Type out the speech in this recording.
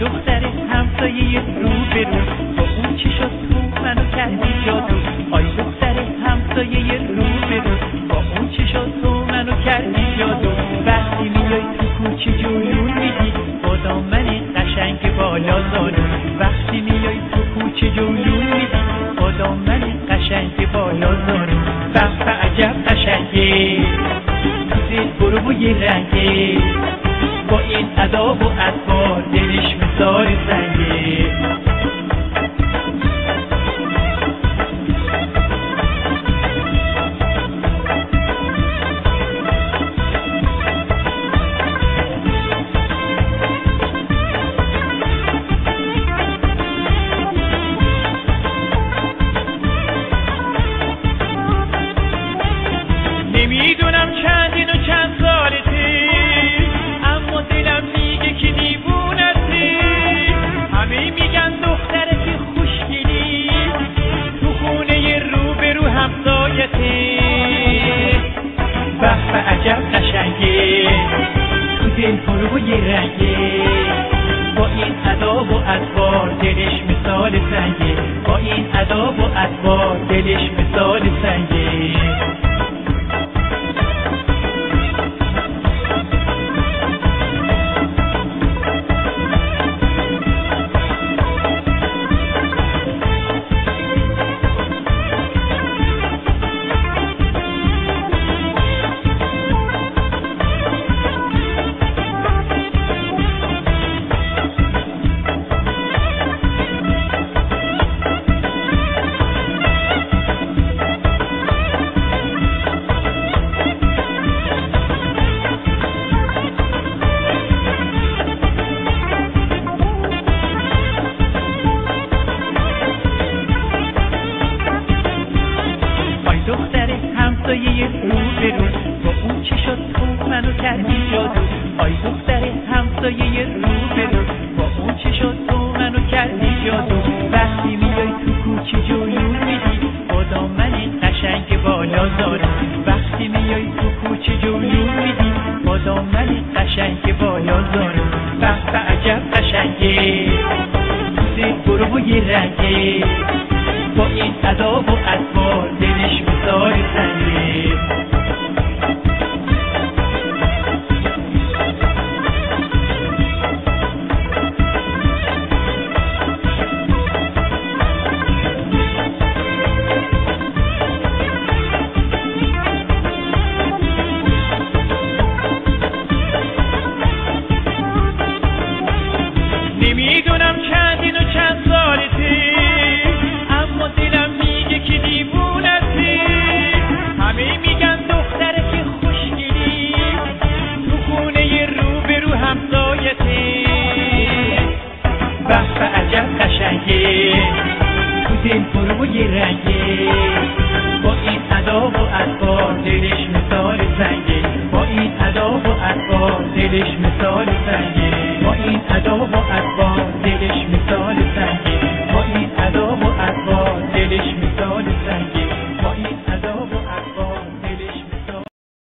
دختر همسایه رو به رو، با اون چی شد تو منو کردی جادو. آی دختر همسایه رو به رو، با اون چی شد تو منو کردی جادو. وقتی میای تو کوچه جلون میدی با دامن قشنگ بالا زانو. وقتی میای تو کوچه جلون میدی با دامن قشنگ بالا زانو. به عجب قشنگه تو دل برو و یه رنگه، با این ادا و اطوار دلش مثال سنگه. نمیدونم چندین و چند سالته، اما دلم میگه که دیوونتی. همه میگن دختره که خوشگلی، تو خونه رو به رو همسایته. به عجب قشنگه تو دل برو و یه رنگه، با این ادا و اطوار دلش مثال سنگه. با این ادا و اطوار دلش مثال سنگه. دختر همسایه رو به رو، با اون چی شد تو منو کردی جادو. آی دختر همسایه رو به رو، با اون چی شد تو منو کردی جادو. وقتی میای تو کوچه جلون میدی با دامن قشنگ بالا زانو. وقتی میای تو کوچه جلون میدی با دامن قشنگ بالا زانو. به عجب قشنگه تو دل برو و یه رنگه، با این ادا و اطوار دلش مثال سنگه. نمیدونم چندین و چند سالته، اما دلم میگه که دیوونتی. همه میگن دختره که خوشگلی، تو خونه رو به رو همسایته. به عجب قشنگه تو دل برو و یه رنگه، با این ادا و اطوار دلش مثال سنگه. با این ادا و اطوار دلش مثال سنگه. با این ادا و اطوار